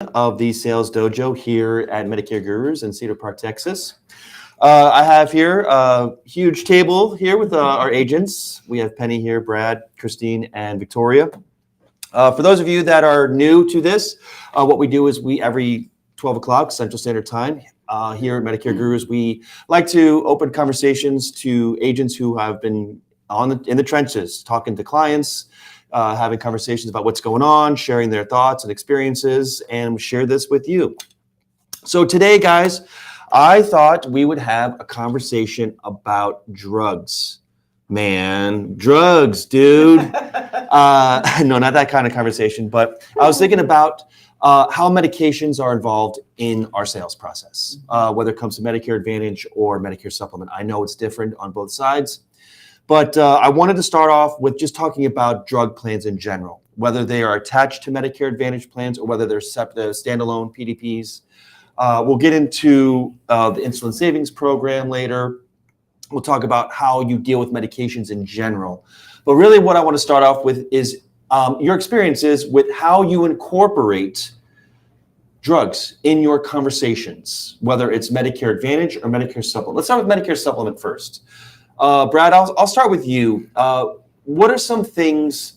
of the Sales Dojo here at Medicare Gurus in Cedar Park, Texas. I have here a huge table here with our agents. We have Penny here, Brad, Christine, and Victoria. For those of you that are new to this, what we do is every 12 o'clock Central Standard Time here at Medicare Gurus, we like to open conversations to agents who have been in the trenches, talking to clients, having conversations about what's going on, sharing their thoughts and experiences, and share this with you. So today, guys, I thought we would have a conversation about drugs. Man, drugs, dude. No, not that kind of conversation, but I was thinking about how medications are involved in our sales process, whether it comes to Medicare Advantage or Medicare Supplement. I know it's different on both sides. But I wanted to start off with just talking about drug plans in general, whether they are attached to Medicare Advantage plans or whether they're standalone PDPs. We'll get into the insulin savings program later. We'll talk about how you deal with medications in general. But really what I want to start off with is your experiences with how you incorporate drugs in your conversations, whether it's Medicare Advantage or Medicare Supplement. Let's start with Medicare Supplement first. Brad, I'll start with you. What are some things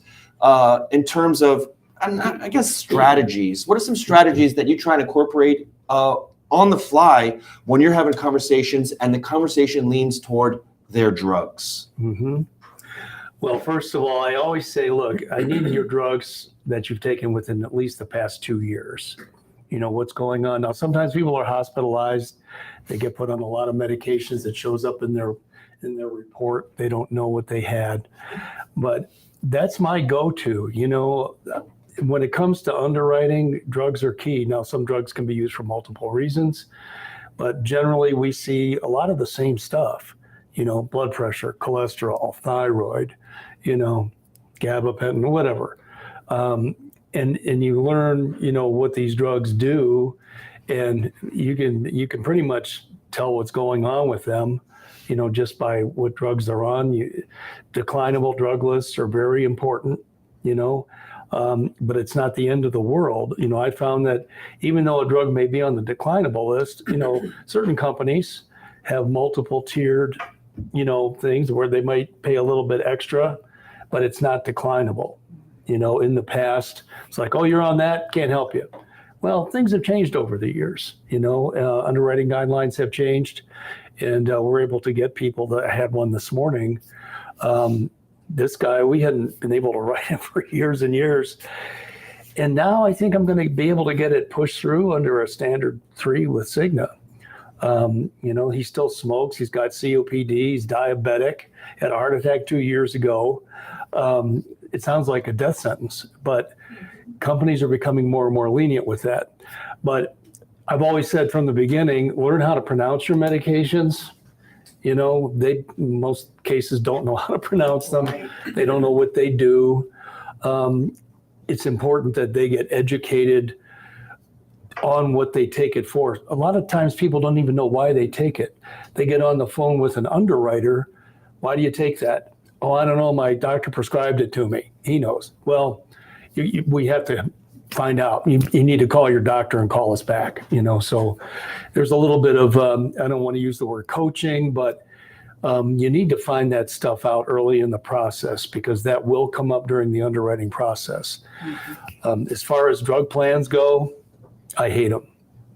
in terms of, I guess, strategies? What are some strategies that you try to incorporate on the fly when you're having conversations and the conversation leans toward their drugs? Mm-hmm. Well, first of all, I always say, look, I need your drugs that you've taken within at least the past 2 years. You know, what's going on. Now, sometimes people are hospitalized. They get put on a lot of medications that shows up in their report. They don't know what they had. But that's my go-to. You know, when it comes to underwriting, drugs are key. Now, some drugs can be used for multiple reasons, but generally we see a lot of the same stuff. You know, blood pressure, cholesterol, thyroid, you know, gabapentin, whatever. And you learn, you know, what these drugs do, and you can pretty much tell what's going on with them, you know, just by what drugs they're on. Declinable drug lists are very important, you know, but it's not the end of the world. You know, I found that even though a drug may be on the declinable list, you know, certain companies have multiple tiered, you know, things where they might pay a little bit extra, but it's not declinable. You know, in the past, it's like, oh, you're on that, can't help you. Well, things have changed over the years. You know, underwriting guidelines have changed, and we're able to get people that I had one this morning. This guy, we hadn't been able to write him for years and years. And now I think I'm going to be able to get it pushed through under a standard 3 with Cigna. You know, he still smokes. He's got COPD. He's diabetic. Had a heart attack 2 years ago. It sounds like a death sentence, but companies are becoming more and more lenient with that. But I've always said from the beginning, learn how to pronounce your medications. You know, they, in most cases, don't know how to pronounce them. They don't know what they do. It's important that they get educated on what they take it for. A lot of times people don't even know why they take it. They get on the phone with an underwriter. Why do you take that? Oh, I don't know. My doctor prescribed it to me. He knows. Well, we have to find out. You need to call your doctor and call us back. You know, so there's a little bit of, I don't want to use the word coaching, but you need to find that stuff out early in the process, because that will come up during the underwriting process. Mm-hmm. As far as drug plans go, I hate them.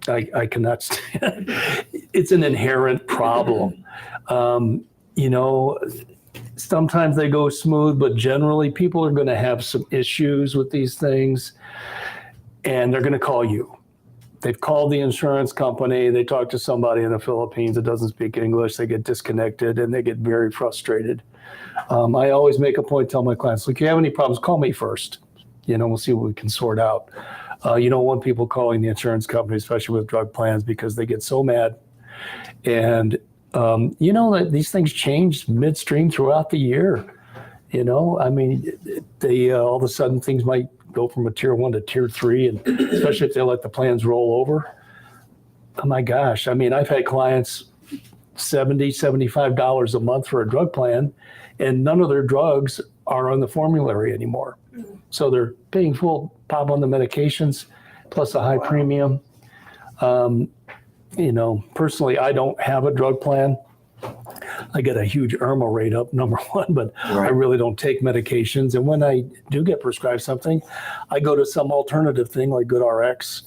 I cannot stand. It's an inherent problem. You know, sometimes they go smooth, but generally people are going to have some issues with these things, and they're going to call you. They've called the insurance company. They talk to somebody in the Philippines that doesn't speak English. They get disconnected and they get very frustrated. I always make a point to tell my clients, look, if you have any problems, call me first. You know, we'll see what we can sort out. You don't want people calling the insurance company, especially with drug plans, because they get so mad. And you know, that these things change midstream throughout the year. You know, I mean, they all of a sudden things might go from a tier 1 to tier 3, and especially if they let the plans roll over. Oh my gosh. I mean, I've had clients $70, $75 a month for a drug plan, and none of their drugs are on the formulary anymore. So they're paying full pop on the medications. plus a high premium. Personally, I don't have a drug plan. I get a huge IRMA rate up, number one, but I really don't take medications. And when I do get prescribed something, I go to some alternative thing like GoodRx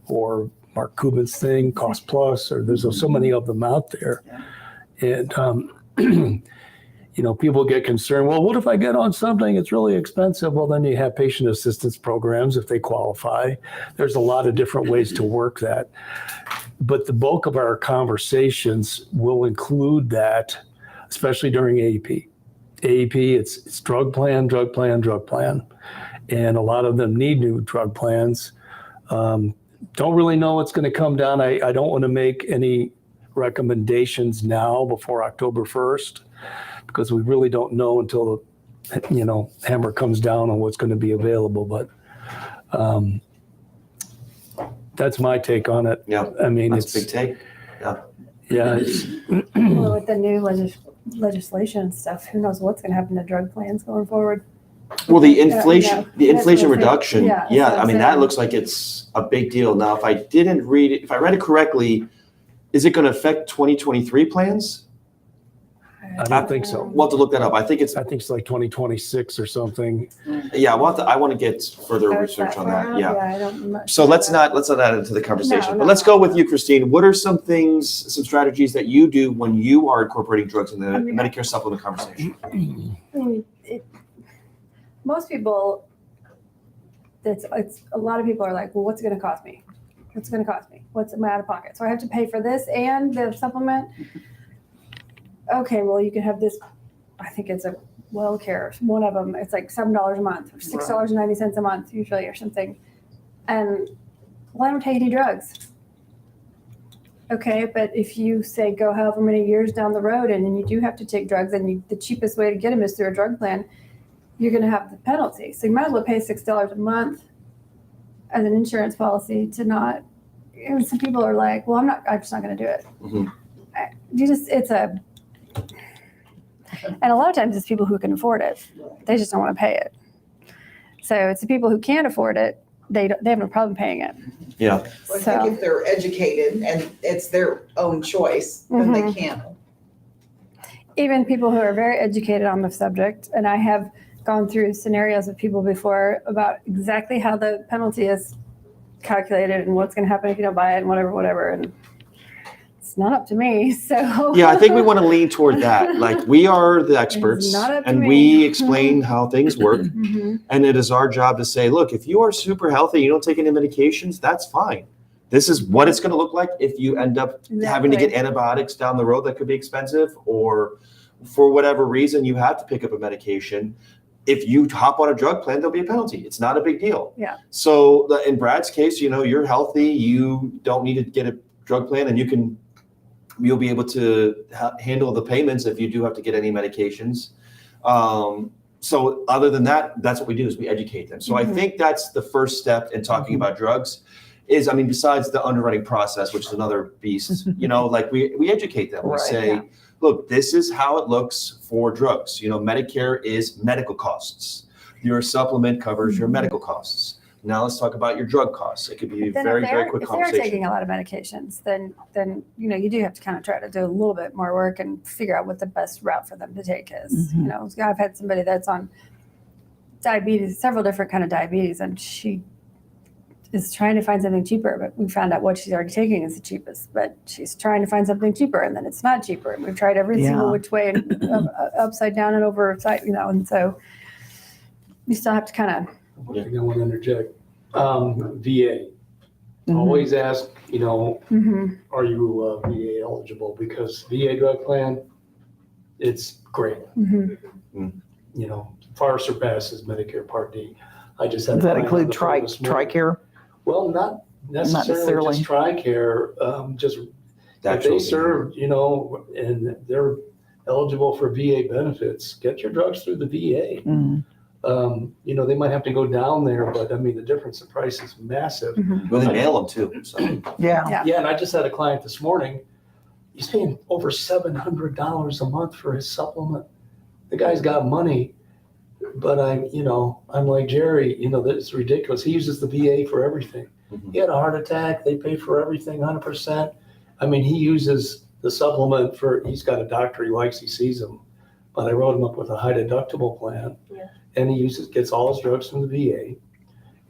or Mark Cuban's thing, Cost Plus, or there's so many of them out there. And, people get concerned, well, what if I get on something, it's really expensive? Well, then you have patient assistance programs if they qualify. There's a lot of different ways to work that. But the bulk of our conversations will include that, especially during AEP. AEP, it's drug plan. And a lot of them need new drug plans. Don't really know what's going to come down. I don't want to make any recommendations now before October 1st, because we really don't know until the hammer comes down on what's going to be available. But that's my take on it. Yeah, I mean, that's a big take. Yeah. Yeah. Well, with the new legislation and stuff, who knows what's going to happen to drug plans going forward? Well, the inflation, Yeah. the inflation That's what I'm saying. reduction, Yeah, that's yeah, what I I'm mean, that saying. looks like it's a big deal. Now, if I read it correctly, is it going to affect 2023 plans? I don't think so. We'll have to look that up. I think it's, I think it's like 2026 or something. yeah, I want to get further How is research on far that. out? Yeah. I don't much So know let's that. not add it to the conversation, No, but no. let's go with you, Christine. What are some strategies that you do when you are incorporating drugs in the I mean, Medicare supplement conversation? I mean, most people, it's a lot of people are like, well, what's it going to cost me? What's it going to cost me? What's my out of pocket? So I have to pay for this and the supplement. Okay, well, you can have this. I think it's a WellCare. One of them, it's like $7 a month or $6.90 a month usually or something. And well, I don't take any drugs. Okay, but if you say go however many years down the road and then you do have to take drugs and the cheapest way to get them is through a drug plan, you're going to have the penalty. So you might as well pay $6 a month as an insurance policy to not. And some people are like, well, I'm just not going to do it. Mhm. And a lot of times it's people who can afford it. They just don't want to pay it. So it's the people who can't afford it. They have no problem paying it. Yeah. Well, I So- think if they're educated and it's their own choice, then they can. Even people who are very educated on the subject, and I have gone through scenarios with people before about exactly how the penalty is calculated and what's going to happen if you don't buy it and whatever. And it's not up to me. So Yeah, I think we want to lean toward that. Like, we are the experts not up to and me. we explain how things work. Mhm. And it is our job to say, look, if you are super healthy, you don't take any medications, that's fine. This is what it's going to look like if you end up having to get Exactly. antibiotics down the road that could be expensive, or for whatever reason you have to pick up a medication. If you hop on a drug plan, there'll be a penalty. It's not a big deal. Yeah. So in Brad's case, you're healthy, you don't need to get a drug plan, and you'll be able to handle the payments if you do have to get any medications. So other than that, that's what we do, is we educate them. So I think that's the first step in talking about drugs is, besides the underwriting process, which is another beast, like we educate them. We Right, say, yeah. look, this is how it looks for drugs. Medicare is medical costs. Your supplement covers your medical costs. Now let's talk about your drug costs. It could be a Then very, very quick if they're conversation. taking a lot of medications, then you do have to kind of try to do a little bit more work and figure out what the best route for them to take is. I've had somebody that's on diabetes, several different kind of diabetes, and she is trying to find something cheaper, but we found out what she's already taking is the cheapest, but she's trying to find something cheaper, and then it's not cheaper. And we've tried every single Yeah. which way, and upside down and over, and so we still have to kind of, One thing I want to interject. VA. Always ask, are you VA eligible? Because VA drug plan, it's great. Far surpasses Medicare Part D. I just had Does a that client on include the phone this morning. TRICARE? Well, not necessarily just TRICARE. Just if Actual they serve, and they're eligible for VA benefits, get your drugs through the VA. Mm. They might have to go down there, but the difference in price is massive. Well, they mail them too. So Yeah. Yeah, and I just had a client this morning. He's paying over $700 a month for his supplement. The guy's got money, but I'm like Jerry. That's ridiculous. He uses the VA for everything. Mhm. He had a heart attack. They pay for everything 100%. I mean, he uses the supplement he's got a doctor he likes, he sees him. But I wrote him up with a high deductible plan. Yeah. And he gets all his drugs from the VA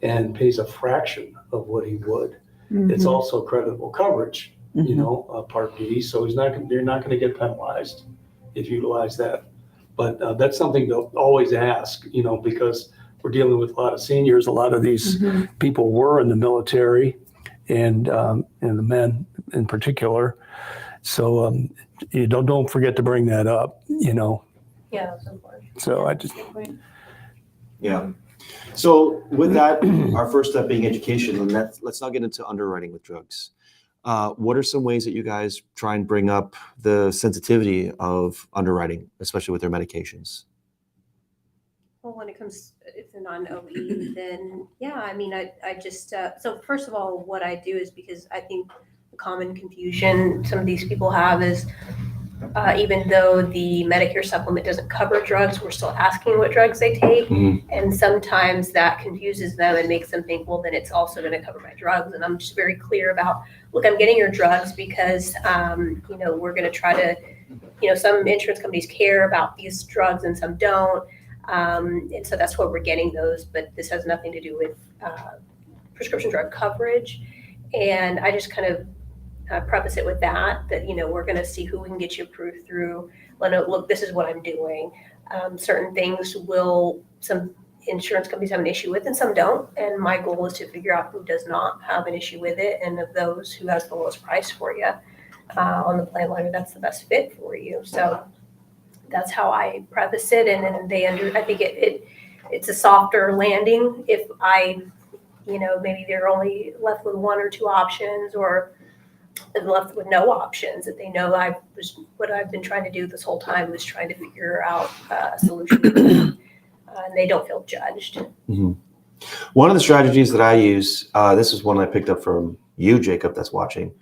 and pays a fraction of what he would. It's also creditable coverage, Part D. So you're not going to get penalized if you utilize that. But that's something to always ask, because we're dealing with a lot of seniors. A lot of these people were in the military, and the men in particular. So you don't forget to bring that up, Yeah, that's important. So I just. Good point. Yeah. So with that, our first step being education, and let's now get into underwriting with drugs. What are some ways that you guys try and bring up the sensitivity of underwriting, especially with their medications? Well, when it comes, if they're not an OE, then yeah, I mean, I just, so first of all, what I do is because I think the common confusion some of these people have is even though the Medicare supplement doesn't cover drugs, we're still asking what drugs they take. And sometimes that confuses them and makes them think, well, then it's also going to cover my drugs. And I'm just very clear about, look, I'm getting your drugs because, we're going to try to, some insurance companies care about these drugs and some don't. And so that's why we're getting those, but this has nothing to do with prescription drug coverage. And I just kind of preface it with that we're going to see who we can get you approved through. Look, this is what I'm doing. Certain things some insurance companies have an issue with and some don't. And my goal is to figure out who does not have an issue with it. And of those, who has the lowest price for you on the plan line, that's the best fit for you. So that's how I preface it. And then I think it's a softer landing if maybe they're only left with one or two options or left with no options, that they know what I've been trying to do this whole time was trying to figure out a solution for them, and they don't feel judged. Mm-hmm. One of the strategies that I use, this is one I picked up from you, Jacob, that's watching,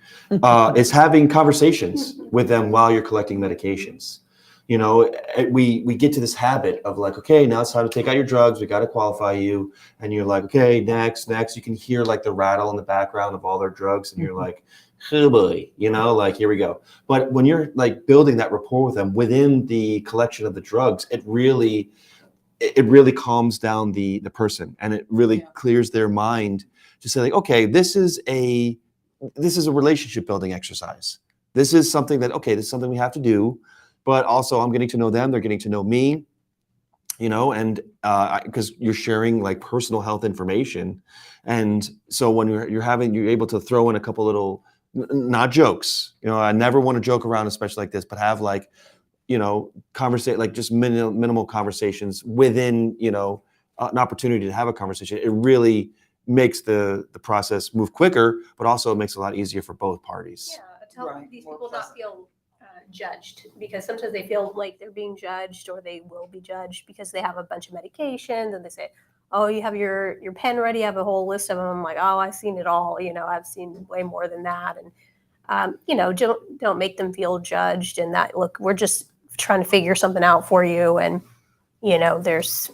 is having conversations with them while you're collecting medications. We get to this habit of like, okay, now it's time to take out your drugs. We got to qualify you. And you're like, okay, next. You can hear like the rattle in the background of all their drugs. And you're like, oh boy, here we go. But when you're like building that rapport with them within the collection of the drugs, it really calms down the person, and it really clears their mind to say like, okay, this is a relationship building exercise. This is something we have to do. But also I'm getting to know them, they're getting to know me, and because you're sharing like personal health information. And so when you're able to throw in a couple little, not jokes, I never want to joke around, especially like this, but have like, conversate, like just minimal conversations within, an opportunity to have a conversation. It really makes the process move quicker, but also it makes it a lot easier for both parties. Yeah, to help these people not feel judged, because sometimes they feel like they're being judged, or they will be judged because they have a bunch of medications and they say, oh, you have your pen ready, I have a whole list of them. I'm like, oh, I've seen it all, I've seen way more than that. And don't make them feel judged, and that, look, we're just trying to figure something out for you. And there's,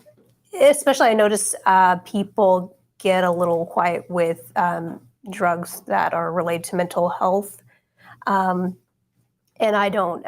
especially I notice people get a little quiet with drugs that are related to mental health. And I don't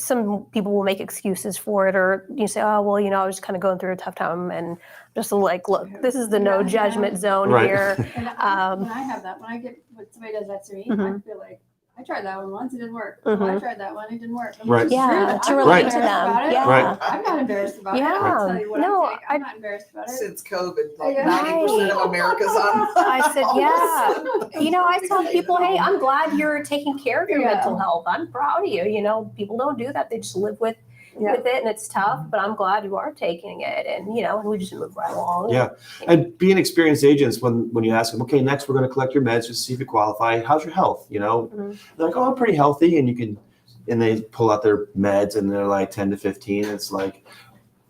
some people will make excuses for it, or you say, oh, well, I was kind of going through a tough time, and just like, look, this is the no judgment zone here. And when I have that, when somebody does that to me, I feel like, I tried that one once, it didn't work. I tried that one, it didn't work. Right. Yeah, to I'm relate not to them. embarrassed about it. Yeah. Right. I'm not embarrassed about it. I'll tell you what I take. I'm not embarrassed about it. Since COVID, like Yeah. 90% of America's on. I said, yeah. I tell people, hey, I'm glad you're taking care of your Yeah. mental health. I'm proud of you. People don't do that. They just live with it, and it's tough, but I'm glad you are taking it. And, and we just move right along. Yeah. And being experienced agents, when you ask them, okay, next we're going to collect your meds, just to see if you qualify. How's your health? They're like, oh, I'm pretty healthy. And they pull out their meds and they're like 10 to 15. It's like,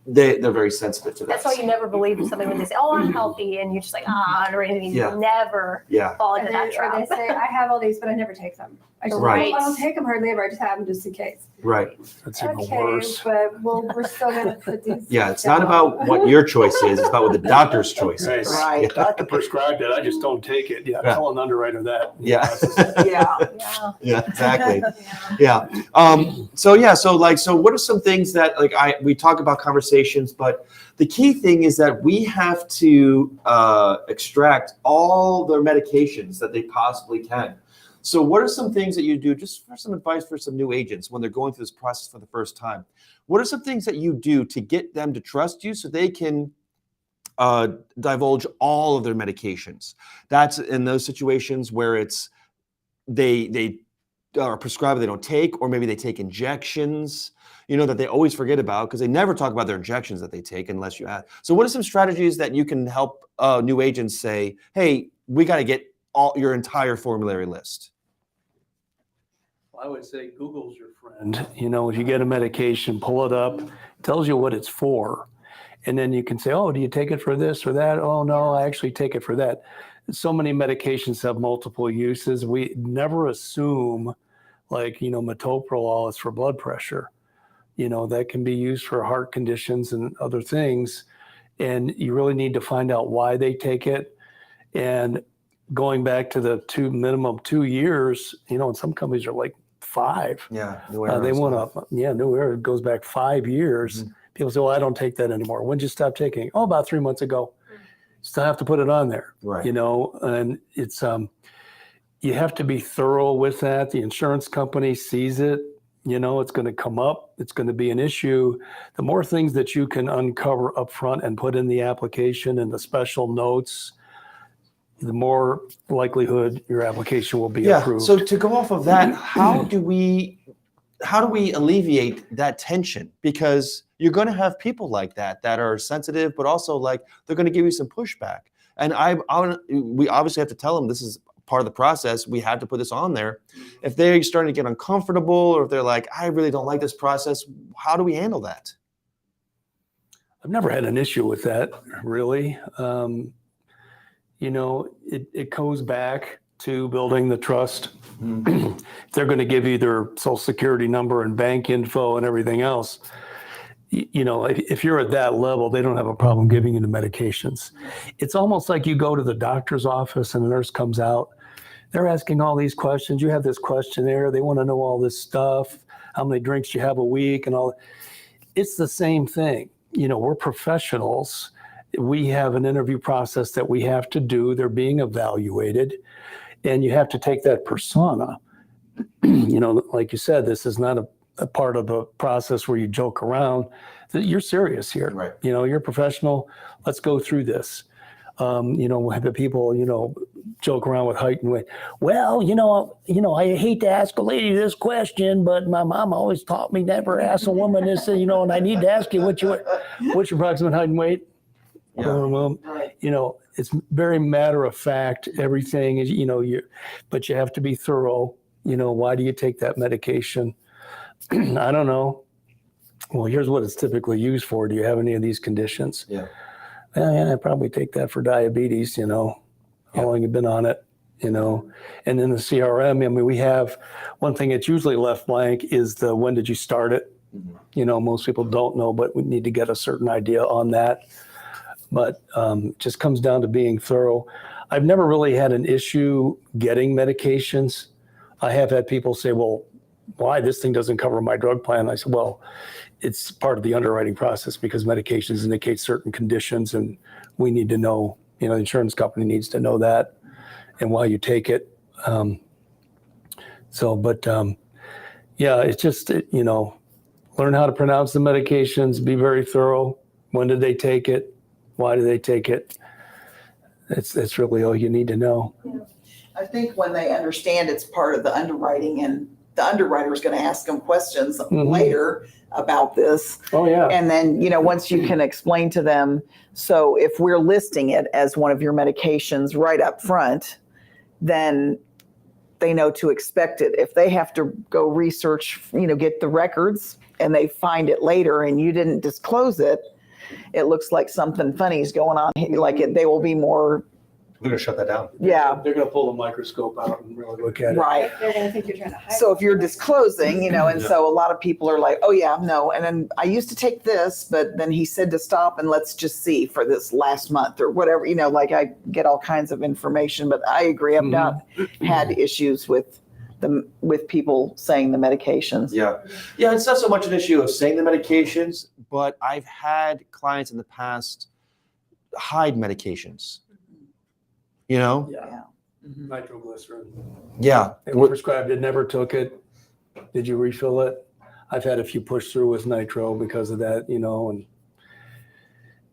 they're very sensitive to that. That's why you never believe somebody when they say, "Oh, I'm healthy," and you're just like, or anything. You Yeah. never Yeah. fall And into then, that or they trap. say, I have all these, but I never take them. I just Right. I don't take them hardly ever. I just have them just in case. Right. That's even Okay, worse. but we're still gonna put these. Yeah. It's not down. about what your choice is. It's about what the doctor's choice Right. is. Right. Doctor prescribed it. I just don't take it. Yeah, Yeah. tell an underwriter that. Yeah. Yeah. Yeah. Yeah. Exactly. Yeah. Yeah. So what are some things that we talk about conversations, but the key thing is that we have to extract all their medications that they possibly can. So what are some things that you do, just for some advice for some new agents when they're going through this process for the first time? What are some things that you do to get them to trust you so they can divulge all of their medications? That's in those situations where it's they are prescribed, they don't take, or maybe they take injections, that they always forget about because they never talk about their injections that they take unless you ask. So what are some strategies that you can help new agents say, hey, we got to get your entire formulary list? I would say Google's your friend. If you get a medication, pull it up, it tells you what it's for. And then you can say, oh, do you take it for this or that? Oh, no, I actually take it for that. So many medications have multiple uses. We never assume metoprolol is for blood pressure. That can be used for heart conditions and other things. And you really need to find out why they take it. And going back to the minimum 2 years, and some companies are like 5. Yeah. They want to, New Era goes back 5 years. Mm-hmm. People say, well, I don't take that anymore. When did you stop taking it? Oh, about 3 months ago. Still have to put it on there, Right. And it's, you have to be thorough with that. The insurance company sees it, it's going to come up. It's going to be an issue. The more things that you can uncover up front and put in the application and the special notes, the more likelihood your application will be approved. So to go off of that, how do we alleviate that tension? Because you're going to have people like that are sensitive, but also they're going to give you some pushback. And we obviously have to tell them this is part of the process. We have to put this on there. If they're starting to get uncomfortable, or if they're like, I really don't like this process, how do we handle that? I've never had an issue with that, really. It goes back to building the trust. They're going to give you their social security number and bank info and everything else. If you're at that level, they don't have a problem giving you the medications. It's almost like you go to the doctor's office and the nurse comes out. They're asking all these questions. You have this questionnaire. They want to know all this stuff, how many drinks you have a week and all. It's the same thing. We're professionals. We have an interview process that we have to do. They're being evaluated. And you have to take that persona. Like you said, this is not a part of the process where you joke around. You're serious here. Right. You're a professional. Let's go through this. The people, joke around with height and weight. Well, I hate to ask a lady this question, but my mom always taught me never ask a woman this, and I need to ask you what's your approximate height and weight? Yeah. Right. It's very matter of fact. Everything is, but you have to be thorough. Why do you take that medication? I don't know. Well, here's what it's typically used for. Do you have any of these conditions? Yeah. Yeah, I probably take that for diabetes, How long you been on it, And then the CRM, we have one thing that's usually left blank is the when did you start it? Mm-hmm. Most people don't know, but we need to get a certain idea on that. But it just comes down to being thorough. I've never really had an issue getting medications. I have had people say, well, why this thing doesn't cover my drug plan? I said, well, it's part of the underwriting process because medications indicate certain conditions and we need to know, the insurance company needs to know that and why you take it. It's just, learn how to pronounce the medications, be very thorough. When did they take it? Why do they take it? That's really all you need to know. I think when they understand it's part of the underwriting and the underwriter is going to ask them questions later about this. Oh, yeah. And then, once you can explain to them, so if we're listing it as one of your medications right up front, then they know to expect it. If they have to go research, get the records and they find it later and you didn't disclose it, it looks like something funny is going on, like they will be more, We're going to shut that down. yeah, They're going to pull the microscope out and really look at it. right. They're gonna think you're trying to hide. So if you're disclosing, and Yeah. so a lot of people are like, oh yeah, no. And then I used to take this, but then he said to stop and let's just see for this last month or whatever, like I get all kinds of information, but I agree. I've not had issues with people saying the medications. Yeah. Yeah, it's not so much an issue of saying the medications, but I've had clients in the past hide medications. Yeah. Yeah. Nitroglycerin. Yeah. They were prescribed it, never took it. Did you refill it? I've had a few push through with nitro because of that, and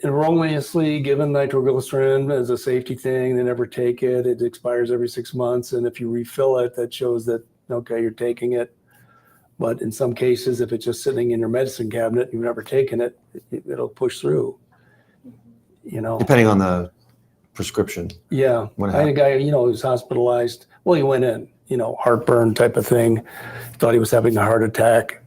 erroneously given nitroglycerin as a safety thing. They never take it. It expires every 6 months. And if you refill it, that shows that, okay, you're taking it. But in some cases, if it's just sitting in your medicine cabinet, you've never taken it, it'll push through, Depending on the prescription. Yeah. What I had a guy, who's hospitalized. Well, he went in, heartburn type of thing. Thought he was having a heart attack,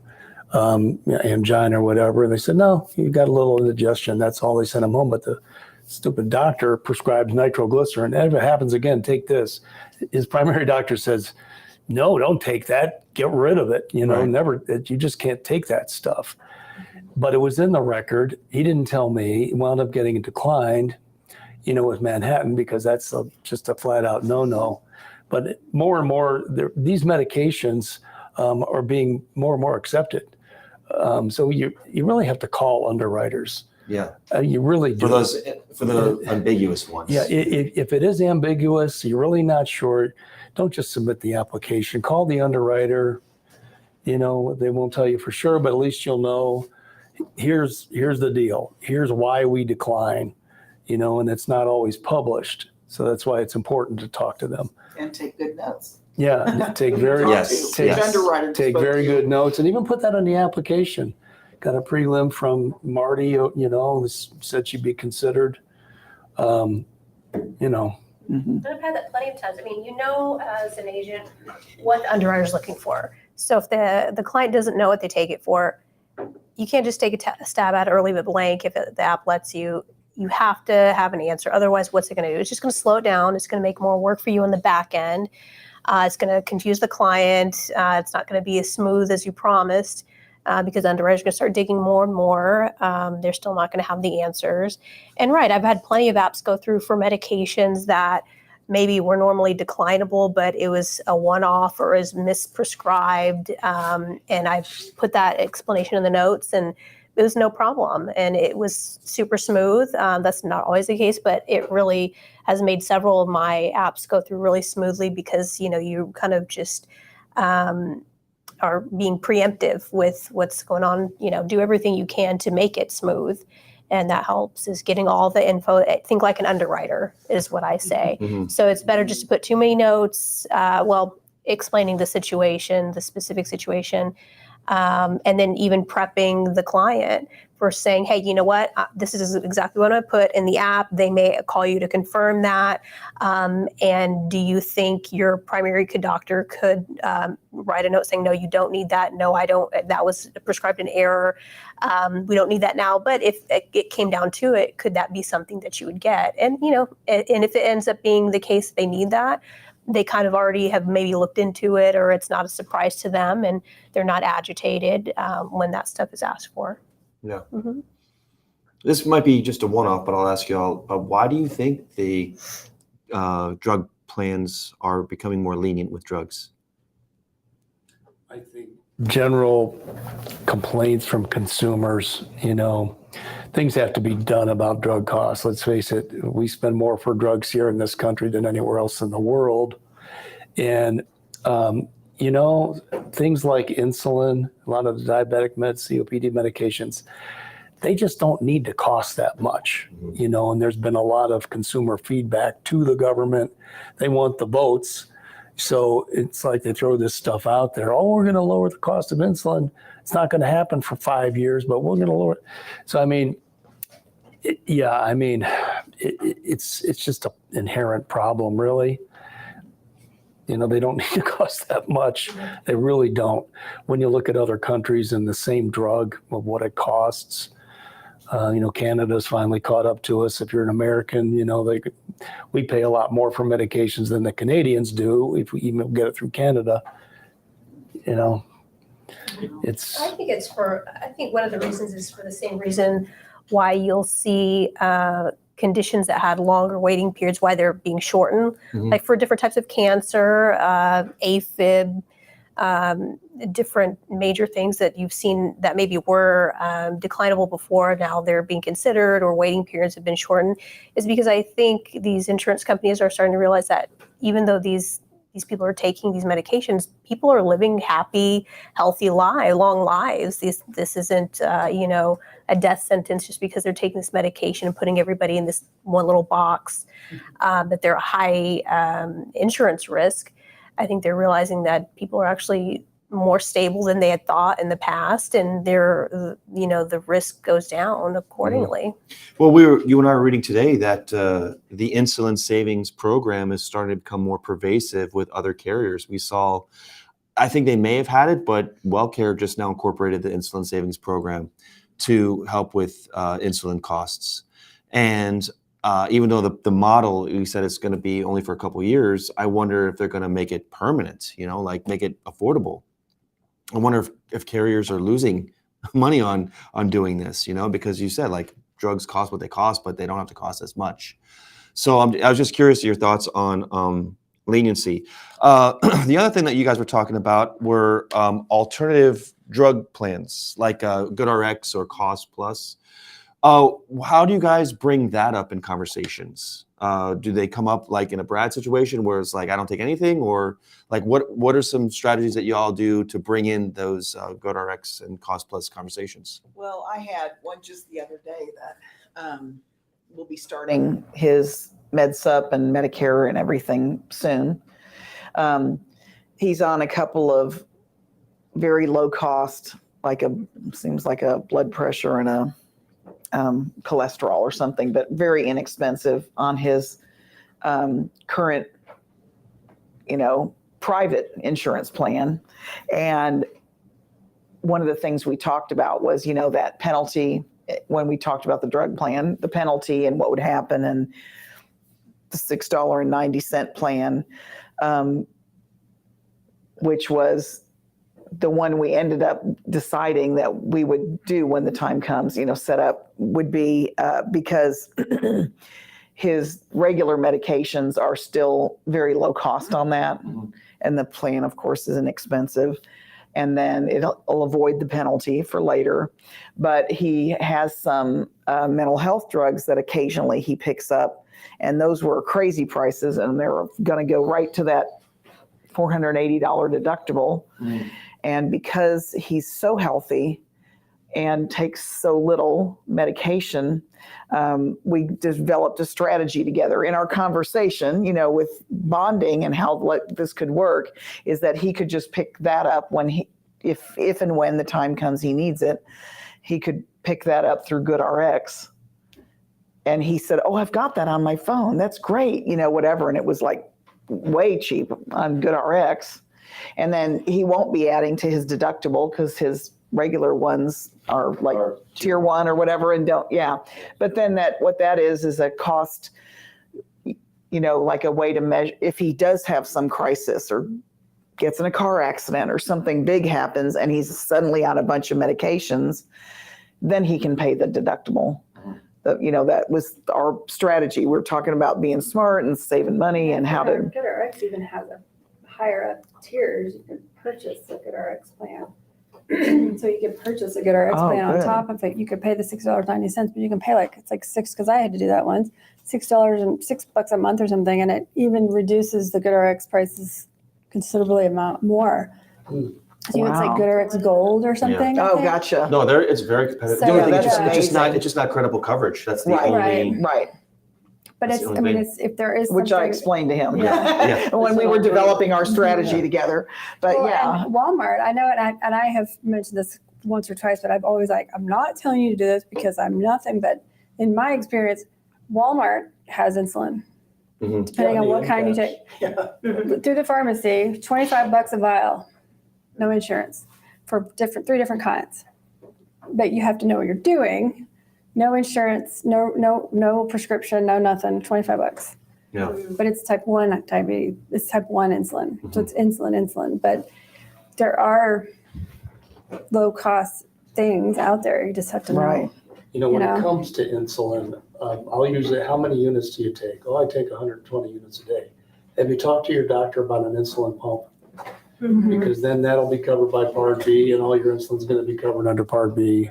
angina or whatever. And they said, no, you got a little indigestion. That's all. They sent him home. But the stupid doctor prescribed nitroglycerin. And if it happens again, take this. His primary doctor says, no, don't take that. Get rid of it. Right. Never, you just can't take that stuff. But it was in the record. He didn't tell me. He wound up getting it declined, with Manhattan, because that's just a flat out no-no. But more and more, these medications are being more and more accepted. So you really have to call underwriters. Yeah. You really do. For the ambiguous ones. Yeah, if it is ambiguous, you're really not sure, don't just submit the application. Call the underwriter. They won't tell you for sure, but at least you'll know, here's the deal. Here's why we decline, and it's not always published. So that's why it's important to talk to them. And take good notes. Yeah, take very Yes, take, yes. Underwriter take spoke very to you. good notes, and even put that on the application. Got a prelim from Marty, said she'd be considered. Mhm. And I've had that plenty of times. I mean, as an agent what the underwriter's looking for. So if the client doesn't know what they take it for, you can't just take a stab at it or leave it blank if the app lets you. You have to have an answer. Otherwise, what's it going to do? It's just going to slow it down. It's going to make more work for you on the back end. It's going to confuse the client. It's not going to be as smooth as you promised because underwriters are going to start digging more and more. They're still not going to have the answers. And right, I've had plenty of apps go through for medications that maybe were normally declinable, but it was a one-off or is misprescribed. And I've put that explanation in the notes, and it was no problem. And it was super smooth. That's not always the case, but it really has made several of my apps go through really smoothly because, you kind of just are being preemptive with what's going on, do everything you can to make it smooth. And that helps, is getting all the info. Think like an underwriter is what I say. Mhm. So it's better just to put too many notes, explaining the situation, the specific situation, and then even prepping the client for saying, hey, you know what, this is exactly what I'm going to put in the app. They may call you to confirm that. And do you think your primary doctor could write a note saying, no, you don't need that. No, I don't. That was prescribed in error. We don't need that now. But if it came down to it, could that be something that you would get? And, and if it ends up being the case they need that, they kind of already have maybe looked into it, or it's not a surprise to them and they're not agitated when that stuff is asked for. Yeah. Mm-hmm. This might be just a one-off, but I'll ask you all, why do you think the drug plans are becoming more lenient with drugs? I think general complaints from consumers, things have to be done about drug costs. Let's face it, we spend more for drugs here in this country than anywhere else in the world. And, things like insulin, a lot of the diabetic meds, COPD medications, they just don't need to cost that much, and there's been a lot of consumer feedback to the government. They want the votes. So it's like they throw this stuff out there. Oh, we're going to lower the cost of insulin. It's not going to happen for 5 years, but we're going to lower it. So, it's just an inherent problem, really. They don't need to cost that much. They really don't. When you look at other countries and the same drug of what it costs, Canada's finally caught up to us. If you're an American, we pay a lot more for medications than the Canadians do if we even get it through Canada. It's. I think one of the reasons is for the same reason why you'll see conditions that had longer waiting periods, why they're being shortened, like for different types of cancer, AFib, different major things that you've seen that maybe were declinable before, now they're being considered, or waiting periods have been shortened, is because I think these insurance companies are starting to realize that even though these people are taking these medications, people are living happy, healthy long lives. This isn't, a death sentence just because they're taking this medication and putting everybody in this one little box, that they're a high insurance risk. I think they're realizing that people are actually more stable than they had thought in the past, and the risk goes down accordingly. Well, you and I were reading today that the insulin savings program is starting to become more pervasive with other carriers. I think they may have had it, but WellCare just now incorporated the insulin savings program to help with insulin costs. And even though the model, you said it's going to be only for a couple of years, I wonder if they're going to make it permanent, like make it affordable. I wonder if carriers are losing money on doing this, because you said like drugs cost what they cost, but they don't have to cost as much. So I was just curious your thoughts on leniency. The other thing that you guys were talking about were alternative drug plans like GoodRx or Cost Plus. How do you guys bring that up in conversations? Do they come up like in a Brad situation where it's like, I don't take anything, or like what are some strategies that you all do to bring in those GoodRx and Cost Plus conversations? Well, I had one just the other day that will be starting his MedSup and Medicare and everything soon. He's on a couple of very low cost, seems like a blood pressure and a cholesterol or something, but very inexpensive on his current, private insurance plan. And one of the things we talked about was, that penalty, when we talked about the drug plan, the penalty and what would happen, and the $6.90 plan, which was the one we ended up deciding that we would do when the time comes, set up, would be because his regular medications are still very low cost on that. And the plan, of course, is inexpensive. And then it'll avoid the penalty for later. But he has some mental health drugs that occasionally he picks up. And those were crazy prices. And they're going to go right to that $480 deductible. And because he's so healthy and takes so little medication, we developed a strategy together. In our conversation, with bonding and how this could work, is that he could just pick that up when if and when the time comes he needs it, he could pick that up through GoodRx. And he said, "Oh, I've got that on my phone. That's great," whatever. And it was like way cheap on GoodRx. And then he won't be adding to his deductible because his regular ones are like tier 1 or whatever and don't. Yeah. But then what that is a cost, like a way to measure if he does have some crisis or gets in a car accident or something big happens and he's suddenly on a bunch of medications, then he can pay the deductible. That was our strategy. We're talking about being smart and saving money and how to. GoodRx even has a higher up tiers. You can purchase a GoodRx plan. So you can purchase a GoodRx plan on top of it. You could pay the $6.90, but you can pay it's like $6, because I had to do that once, $6 a month or something, and it even reduces the GoodRx prices considerably amount more. So it's like GoodRx Gold or something. Oh, gotcha. No, it's very competitive. So, the only thing that's it's just not credible coverage. That's the Right. only. Right. But That's it's, the I only mean, thing. it's, if there is Which I something- explained to him Yeah. when we were developing our strategy together. But Well, yeah. and Walmart, I know, and I have mentioned this once or twice, but I've always I'm not telling you to do this because I'm nothing, but in my experience, Walmart has insulin, depending on what kind you take. Through the pharmacy, $25 a vial, no insurance for 3 different kinds. But you have to know what you're doing No insurance, no prescription, no nothing, $25. Yeah. But it's type 1 diabetes, it's type 1 insulin. So it's insulin. But there are low cost things out there. You just have to know. Right. When You know? it comes to insulin, I'll usually, how many units do you take? Oh, I take 120 units a day. Have you talked to your doctor about an insulin pump? Mhm. Because then that'll be covered by Part B, and all your insulin's going to be covered under Part B.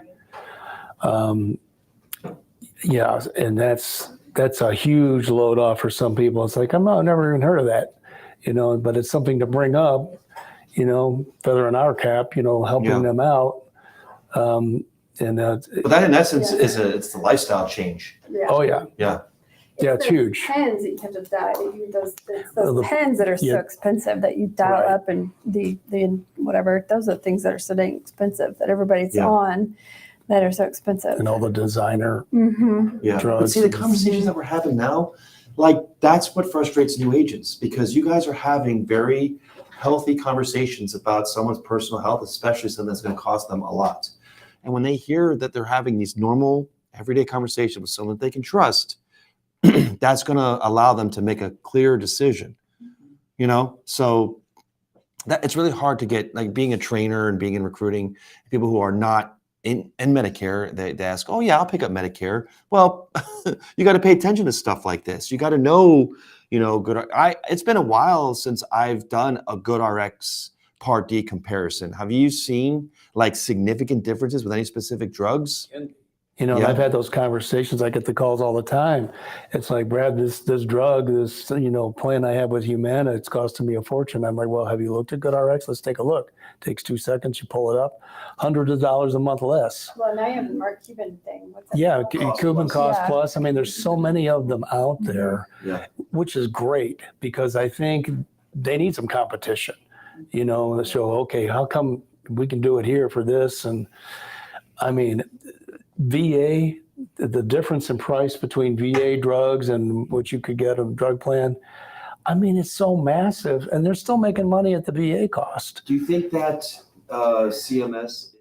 Yeah, and that's a huge load off for some people. It's like, I've never even heard of that, but it's something to bring up, feather in our cap, helping Yeah. them out. But that in essence it's the lifestyle change. Yeah. Oh yeah. Yeah. Yeah, it's the huge. Pens that you have to dial. Those The- pens that are so yeah. expensive that you dial Right. up and the whatever. Those are things that are so dang expensive that everybody's Yeah. on that are so expensive. And all the designer Mm-hmm. Yeah. But drugs. see, the conversations that we're having now, like that's what frustrates new agents, because you guys are having very healthy conversations about someone's personal health, especially something that's going to cost them a lot. And when they hear that they're having these normal, everyday conversations with someone that they can trust, that's going to allow them to make a clear decision. So that it's really hard to get, like, being a trainer and being in recruiting, people who are not in Medicare, they ask, oh yeah, I'll pick up Medicare. Well, you got to pay attention to stuff like this. You got to know, it's been a while since I've done a GoodRx Part D comparison. Have you seen like significant differences with any specific drugs? And Yeah. I've had those conversations. I get the calls all the time. It's like, Brad, this drug, this plan I have with Humana, it's costing me a fortune. I'm like, well, have you looked at GoodRx? Let's take a look. Takes 2 seconds. You pull it up, hundreds of dollars a month less. Well, now you have the Mark Cuban thing. What's that Yeah, called? Cuban Cost Yeah. Plus. I mean, there's so many of them out there, Yeah. which is great because I think they need some competition. To show, okay, how come we can do it here for this? And I mean, VA, the difference in price between VA drugs and what you could get a drug plan, I mean, it's so massive, and they're still making money at the VA cost. Do you think that CMS is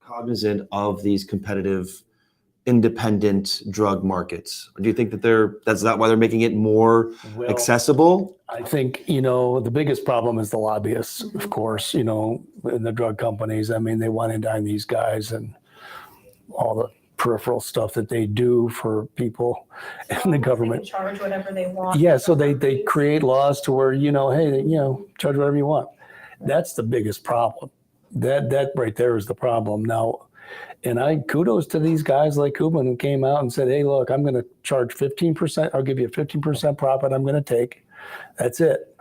cognizant of these competitive, independent drug markets? Or do you think that that's not why they're making it more Well, accessible? I think, the biggest problem is the lobbyists, of course, in the drug companies. I mean, they want to dine these guys and all the peripheral stuff that they do for people in the government. They can charge whatever they want. Yeah, so they create laws to where, hey, charge whatever you want. That's the biggest problem. That right there is the problem. Now, and kudos to these guys like Cuban who came out and said, hey, look, I'm going to charge 15%. I'll give you a 15% profit I'm going to take. That's it.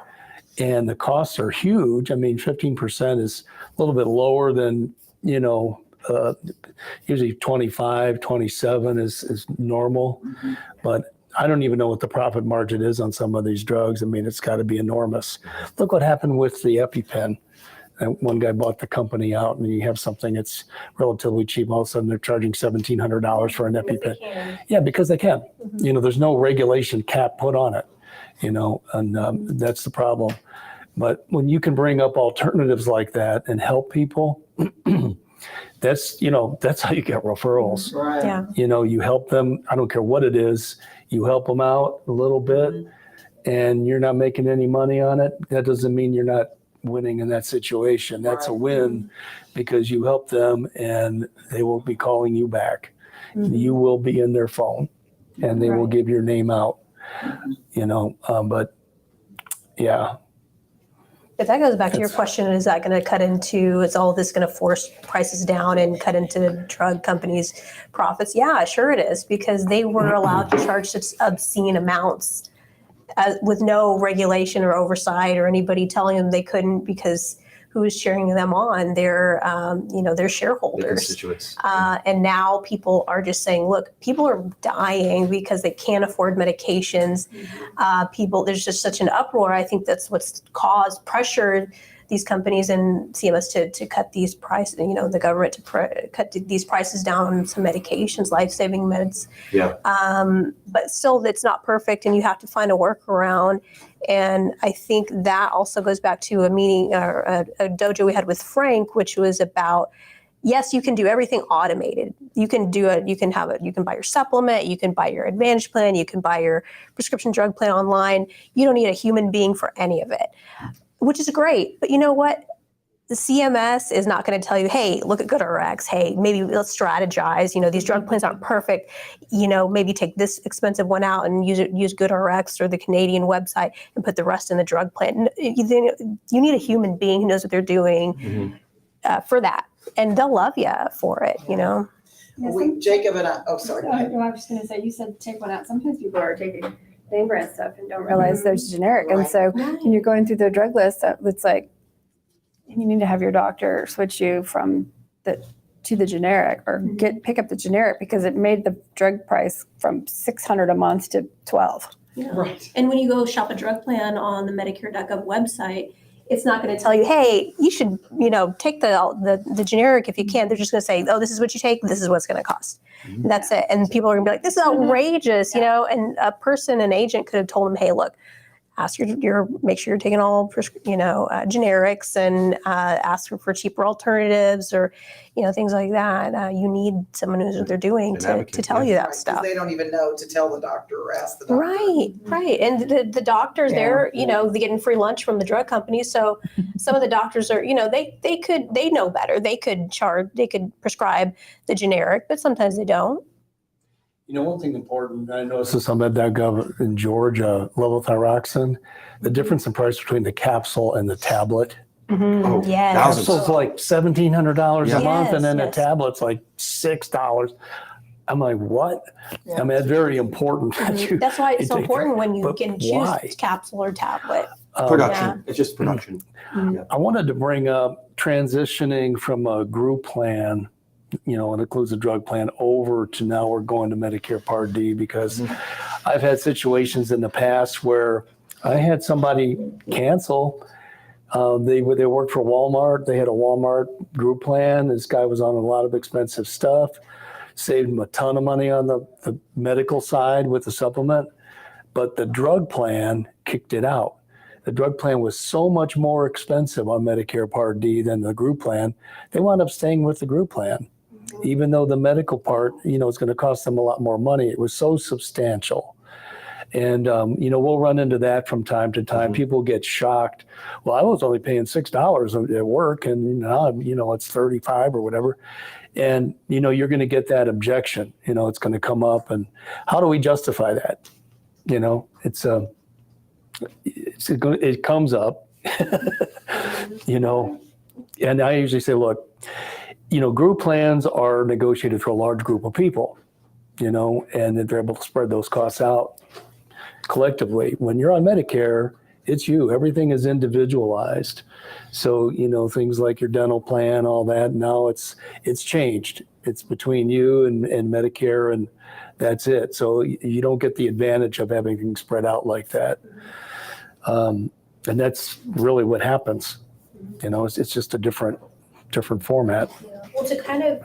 And the costs are huge. I mean, 15% is a little bit lower than, usually 25, 27 is normal. Mm-hmm. But I don't even know what the profit margin is on some of these drugs. I mean, it's got to be enormous. Look what happened with the EpiPen. And one guy bought the company out, and you have something that's relatively cheap. All of a sudden, they're charging $1,700 for an EpiPen. Yeah, because they can. There's no regulation cap put on it. And that's the problem. But when you can bring up alternatives like that and help people, that's how you get referrals. Right. Yeah. You help them. I don't care what it is. You help them out a little bit, and you're not making any money on it. That doesn't mean you're not winning in that situation. That's a win because you help them, and they will be calling you back. You will be in their phone, and they will give your name out. But yeah. But that goes back to your question, is that going to cut into, is all this going to force prices down and cut into drug companies' profits? Yeah, sure it is, because they were allowed to charge such obscene amounts with no regulation or oversight or anybody telling them they couldn't, because who is cheering them on? Their The shareholders. constituents. And now people are just saying, look, people are dying because they can't afford medications. There's just such an uproar. I think that's what's pressured these companies and CMS to cut these prices, the government to cut these prices down on some medications, life-saving meds. Yeah. But still, it's not perfect, and you have to find a workaround. And I think that also goes back to a meeting or a dojo we had with Frank, which was about, yes, you can do everything automated. You can do it. You can buy your supplement. You can buy your Advantage plan. You can buy your prescription drug plan online. You don't need a human being for any of it, which is great. But you know what? The CMS is not going to tell you, hey, look at GoodRx. Hey, maybe let's strategize. These drug plans aren't perfect. Maybe take this expensive one out and use GoodRx or the Canadian website and put the rest in the drug plan. You need a human being who knows what they're doing for that. And they'll love you for it, Yeah, Jacob and I, sorry. I was just going to say, you said take one out. Sometimes people are taking name brand stuff and don't realize there's generic. Right. And so when you're going through their drug list, it's like, you need to have your doctor switch you from to the generic or pick up the generic because it made the drug price from $600 a month to $12. Yeah. Right. And when you go shop a drug plan on the Medicare.gov website, it's not going to tell you, hey, you should, take the generic if you can. They're just going to say, oh, this is what you take. This is what's going to cost. And that's it. And people are going to be like, this is outrageous, and an agent could have told them, hey, look, ask make sure you're taking all, generics and ask for cheaper alternatives or, things like that. You need someone who knows what they're doing to tell you that Right, stuff. they don't even know to tell the doctor or ask the doctor. Right. And the doctors, they're getting free lunch from the drug companies. So some of the doctors are, they know better. They could prescribe the generic, but sometimes they don't. One thing important, I noticed this on Med.gov in Georgia, levothyroxine, the difference in price between the capsule and the tablet. Oh, Yes. thousands. Capsule's like $1,700 a month, and then Yes. a tablet's like $6. I'm like, what? I mean, it's very important that you. That's why it's so take- important when you but can choose why? capsule or tablet. Production. It's just production. I wanted to bring up transitioning from a group plan, it includes a drug plan, over to now we're going to Medicare Part D, because I've had situations in the past where I had somebody cancel. They worked for Walmart. They had a Walmart group plan. This guy was on a lot of expensive stuff, saved him a ton of money on the medical side with the supplement, but the drug plan kicked it out. The drug plan was so much more expensive on Medicare Part D than the group plan. They wound up staying with the group plan, even though the medical part, it's going to cost them a lot more money. It was so substantial. And, we'll run into that from time to time. People get shocked. Well, I was only paying $6 at work, and now, it's 35 or whatever. And, you're going to get that objection. It's going to come up. And how do we justify that? It comes up, and I usually say, look, group plans are negotiated for a large group of people, and they're able to spread those costs out collectively. When you're on Medicare, it's you. Everything is individualized. So, things like your dental plan, all that, now it's changed. It's between you and Medicare, and that's it. So you don't get the advantage of having things spread out like that. And that's really what happens. It's just a different format. Well, to kind of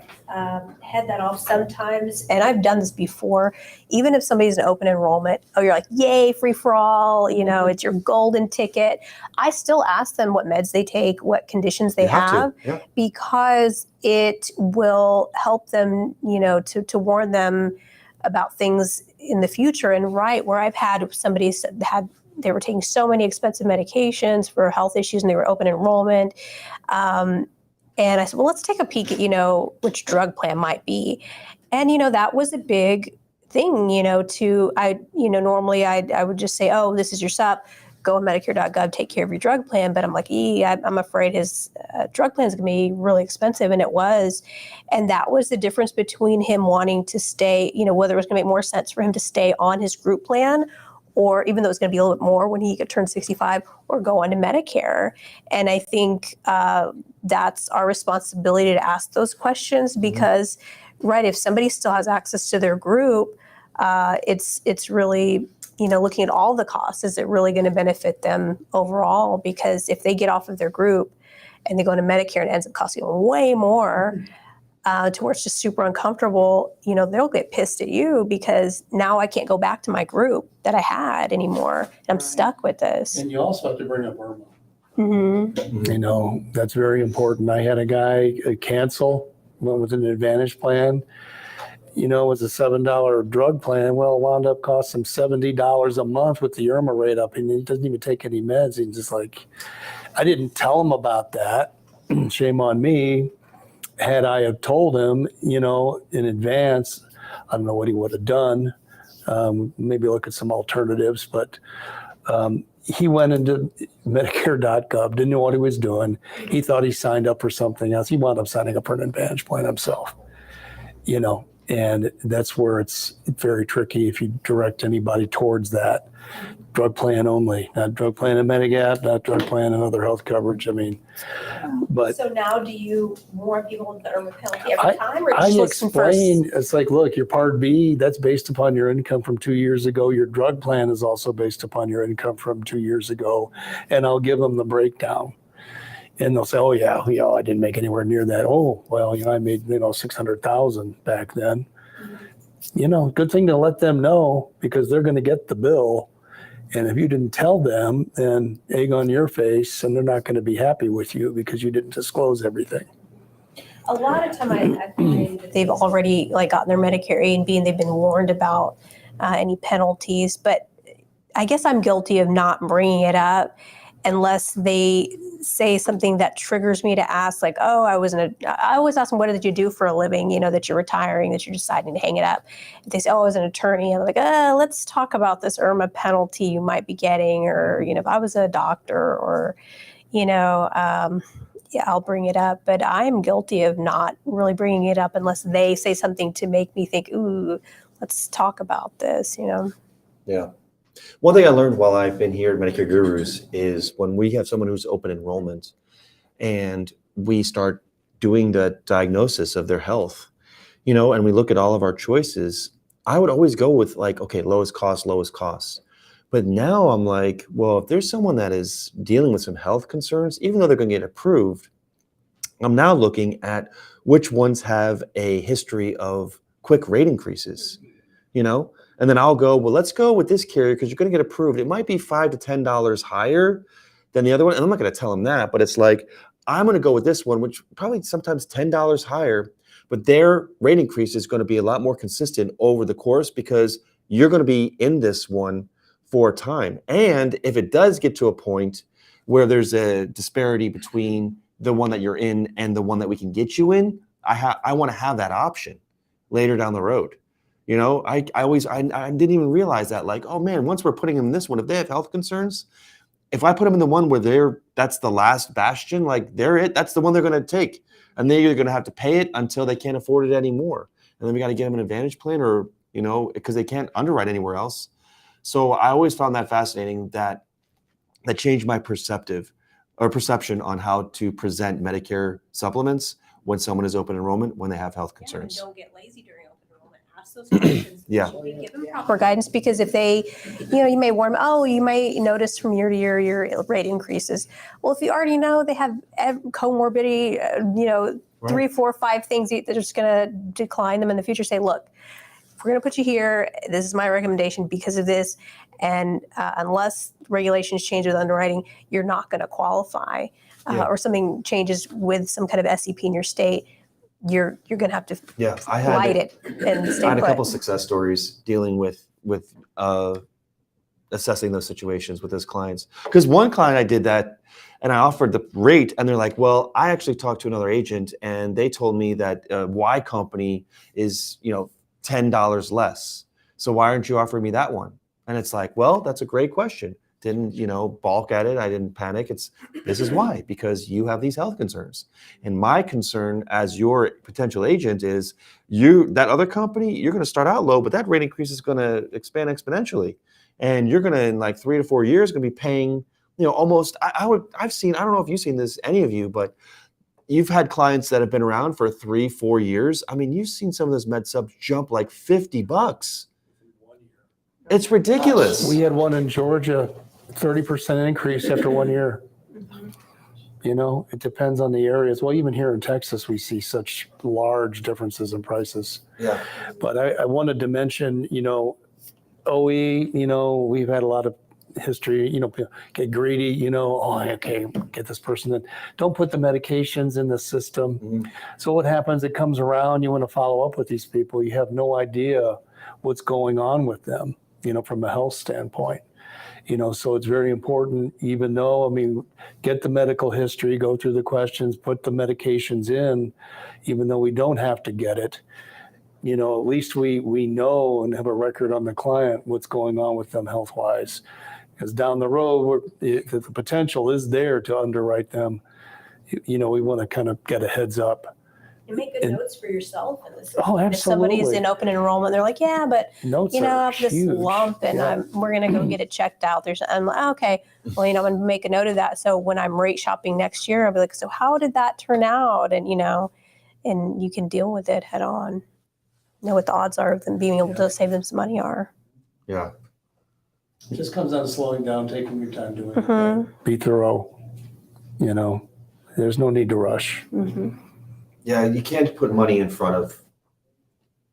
head that off sometimes, and I've done this before, even if somebody's in open enrollment, you're like, yay, free for all, it's your golden ticket. I still ask them what meds they take, what conditions they You have to, have, yeah. because it will help them, to warn them about things in the future. And where I've had somebody they were taking so many expensive medications for health issues and they were open enrollment. And I said, well, let's take a peek at, which drug plan might be. And, that was a big thing, normally I would just say, oh, this is your sup, go on Medicare.gov, take care of your drug plan. But I'm like, I'm afraid his drug plan is going to be really expensive. And it was. And that was the difference between him wanting to stay, whether it was going to make more sense for him to stay on his group plan, or even though it's going to be a little bit more when he turns 65, or go on to Medicare. And I think that's our responsibility to ask those questions, because, if somebody still has access to their group, it's really, looking at all the costs. Is it really going to benefit them overall? Because if they get off of their group and they go into Medicare and it ends up costing them way more, to where it's just super uncomfortable, they'll get pissed at you because now I can't go back to my group that I had anymore. And I'm stuck with this. And you also have to bring up IRMA. Mm-hmm. That's very important. I had a guy cancel went with an Advantage plan. You know, it was a $7 drug plan. Well, it wound up costing him $70 a month with the IRMA rate up, and he doesn't even take any meds. He's just like, I didn't tell him about that. Shame on me. Had I have told him, you know, in advance, I don't know what he would have done. Maybe look at some alternatives, but he went into Medicare.gov, didn't know what he was doing. He thought he signed up for something else. He wound up signing up for an Advantage plan himself, you know, and that's where it's very tricky if you direct anybody towards that. Drug plan only, not drug plan and Medigap, not drug plan and other health coverage. I mean, but So now do you warn people with the IRMA penalty every time, or I just looking for? explain, it's like, look, your Part B, that's based upon your income from 2 years ago. Your drug plan is also based upon your income from 2 years ago. And I'll give them the breakdown. And they'll say, oh, yeah, I didn't make anywhere near that. Oh, well, you know, I made, you know, 600,000 back then. You know, good thing to let them know, because they're going to get the bill. And if you didn't tell them, then egg on your face, and they're not going to be happy with you because you didn't disclose everything. A lot of time I find that They've already like gotten their Medicare A and B, and they've been warned about any penalties. But I guess I'm guilty of not bringing it up unless they say something that triggers me to ask, like, oh, I always ask them, what did you do for a living? You know, that you're retiring, that you're deciding to hang it up. If they say, oh, I was an attorney, I'm like, let's talk about this IRMA penalty you might be getting, or, you know, if I was a doctor, or, you know, yeah, I'll bring it up. But I'm guilty of not really bringing it up unless they say something to make me think, ooh, let's talk about this, you know? Yeah. One thing I learned while I've been here at Medicare Gurus is when we have someone who's open enrollment and we start doing the diagnosis of their health, you know, and we look at all of our choices, I would always go with like, okay, lowest cost. But now I'm like, well, if there's someone that is dealing with some health concerns, even though they're going to get approved, I'm now looking at which ones have a history of quick rate increases, you know? And then I'll go, well, let's go with this carrier because you're going to get approved. It might be $5 to $10 higher than the other one. And I'm not going to tell them that, but it's like, I'm going to go with this one, which probably sometimes $10 higher, but their rate increase is going to be a lot more consistent over the course because you're going to be in this one for a time. And if it does get to a point where there's a disparity between the one that you're in and the one that we can get you in, I want to have that option later down the road. You know, I didn't even realize that, like, oh man, once we're putting them in this one, if they have health concerns, if I put them in the one where that's the last bastion, like that's the one they're going to take. And they're either going to have to pay it until they can't afford it anymore. And then we got to get them an Advantage plan, or, you know, because they can't underwrite anywhere else. So I always found that fascinating, that changed my perception on how to present Medicare supplements when someone is open enrollment, when they have health concerns. don't get lazy during open enrollment. Ask those questions. Yeah. We give them For guidance, because if they, you know, you may warn, oh, you might notice from year to year your rate increases. Well, if you already know they have comorbidity, you know, Right. 3, 4, 5 things that are just going to decline them in the future, say, look, if we're going to put you here, this is my recommendation because of this. And unless regulations change with underwriting, you're not going to qualify, or something changes with some kind of SEP in your state, you're going to have to light it and stay I had a put. couple success stories dealing with assessing those situations with those clients. Because one client, I did that and I offered the rate, and they're like, well, I actually talked to another agent and they told me that Y company is, you know, $10 less. So why aren't you offering me that one? And it's like, well, that's a great question. Didn't, you know, balk at it. I didn't panic. This is why, because you have these health concerns. And my concern as your potential agent is that other company, you're going to start out low, but that rate increase is going to expand exponentially. And you're going to, in like 3 to 4 years, going to be paying, you know, almost, I've seen, I don't know if you've seen this, any of you, but you've had clients that have been around for 3, 4 years. I mean, you've seen some of those med subs jump like $50. It's ridiculous. We had one in Georgia, 30% increase after 1 year. You know, it depends on the areas. Well, even here in Texas, we see such large differences in prices. Yeah. But I wanted to mention, you know, OE, you know, we've had a lot of history, get greedy, oh, okay, get this person in. Don't put the medications in the system. Mhm. So what happens, it comes around, you want to follow up with these people. You have no idea what's going on with them, from a health standpoint. So it's very important, even though, get the medical history, go through the questions, put the medications in, even though we don't have to get it. At least we know and have a record on the client what's going on with them health-wise. Because down the road, if the potential is there to underwrite them, we want to kind of get a heads up. And make good notes for yourself in this. Oh, If somebody's absolutely. in open enrollment, they're like, yeah, but Notes I are have this huge. lump and Yeah. we're going to go get it checked out. I'm like, okay, well, I'm going to make a note of that. So when I'm rate shopping next year, I'll be like, so how did that turn out? And, and you can deal with it head on. Know what the odds are of them being able to save them some money are. Yeah. It just comes down to slowing down, taking your time doing Mhm. it. Be thorough. There's no need to rush. Mm-hmm. Yeah, you can't put money in front of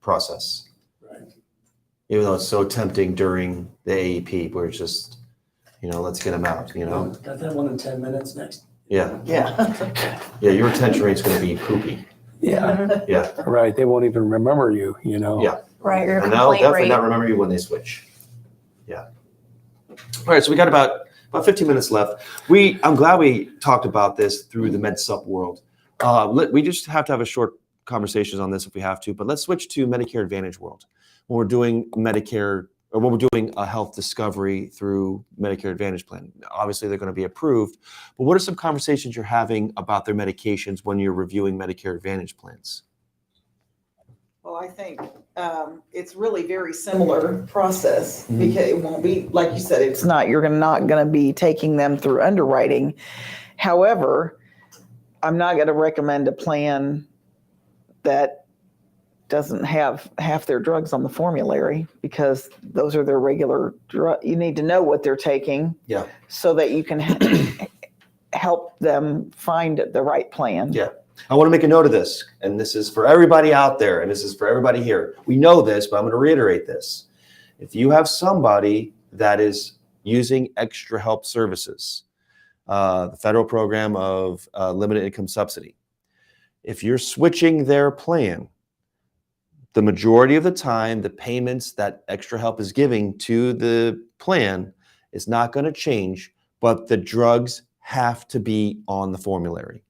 process. Right. Even though it's so tempting during the AEP, where it's just, let's get them out, Got that one in 10 minutes next. Yeah. Yeah. Yeah, your retention rate's going to be poopy. Yeah. Yeah. Right. They won't even remember you, Yeah. Right. Your And they'll complaint definitely rate. not remember you when they switch. Yeah. All right, so we got about 15 minutes left. I'm glad we talked about this through the MedSup world. We just have to have a short conversations on this if we have to, but let's switch to Medicare Advantage world. When we're doing Medicare, or when we're doing a health discovery through Medicare Advantage plan, obviously they're going to be approved, but what are some conversations you're having about their medications when you're reviewing Medicare Advantage plans? Well, I think it's really very similar process because it won't be, like you said, you're not going to be taking them through underwriting. However, I'm not going to recommend a plan that doesn't have half their drugs on the formulary because those are their regular drug. You need to know what they're taking. Yeah. So that you can help them find the right plan. Yeah. I want to make a note of this, and this is for everybody out there, and this is for everybody here. We know this, but I'm going to reiterate this. If you have somebody that is using extra help services, the federal program of limited income subsidy, if you're switching their plan, the majority of the time, the payments that extra help is giving to the plan is not going to change, but the drugs have to be on the formulary.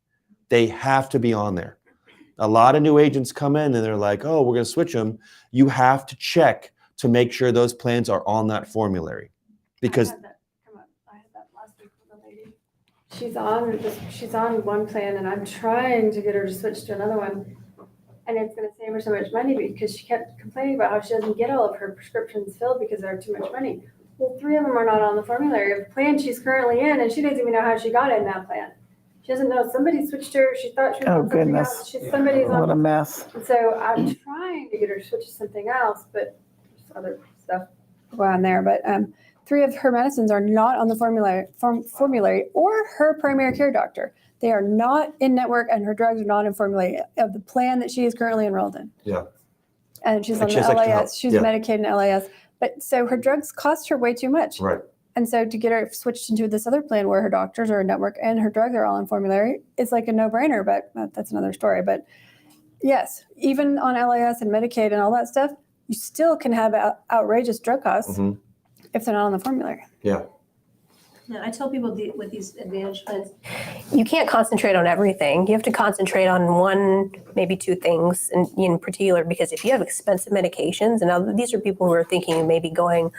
They have to be on there. A lot of new agents come in and they're like, oh, we're going to switch them. You have to check to make sure those plans are on that formulary. Because I had that last week with a lady. She's on one plan and I'm trying to get her to switch to another one. And it's going to save her so much money because she kept complaining about how she doesn't get all of her prescriptions filled because they're too much money. Well, 3 of them are not on the formulary of the plan she's currently in, and she doesn't even know how she got in that plan. She doesn't know. Somebody switched her. She thought she was on something else. Somebody's What a on. mess. And so I'm trying to get her to switch to something else, but there's other stuff going on there. But 3 of her medicines are not on the formulary or her primary care doctor. They are not in network, and her drugs are not in formulary of the plan that she is currently enrolled in. Yeah. And she's And on she the has extra help. LAS. She's Yeah. Medicaid and LAS. But so her drugs cost her way too much. right. And so to get her switched into this other plan where her doctors are in network and her drugs are all in formulary, it's like a no-brainer, but that's another story. But yes, even on LAS and Medicaid and all that stuff, you still can have outrageous drug costs Mhm. if they're not on the formulary. Yeah. I tell people with these advantage plans, you can't concentrate on everything. You have to concentrate on 1, maybe 2 things in particular, because if you have expensive medications, and now these are people who are thinking maybe going,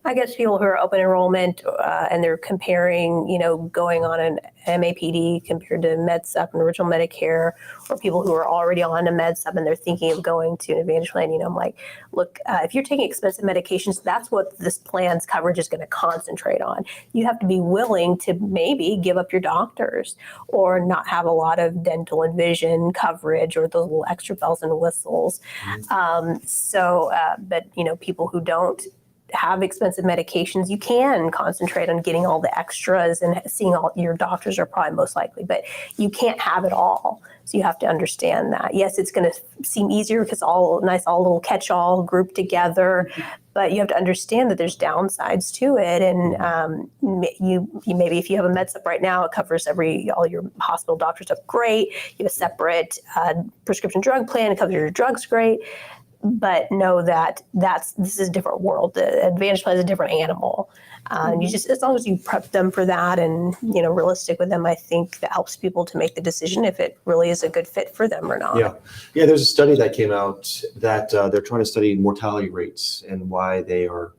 I guess people who are open enrollment and they're comparing, going on an MAPD compared to MedSup and original Medicare, or people who are already on a MedSup and they're thinking of going to an Advantage plan. I'm like, look, if you're taking expensive medications, that's what this plan's coverage is going to concentrate on. You have to be willing to maybe give up your doctors or not have a lot of dental and vision coverage or the little extra bells and whistles. But people who don't have expensive medications, you can concentrate on getting all the extras and seeing all your doctors are probably most likely, but you can't have it all. So you have to understand that. Yes, it's going to seem easier because all little catch-all grouped together, but you have to understand that there's downsides to it. And you maybe if you have a med sup right now, it covers all your hospital doctor stuff. Great. You have a separate prescription drug plan. It covers your drugs. Great. But know that this is a different world. The Advantage Plan is a different animal. And you just, as long as you prep them for that and, realistic with them, I think that helps people to make the decision if it really is a good fit for them or not. Yeah. There's a study that came out that they're trying to study mortality rates and why they are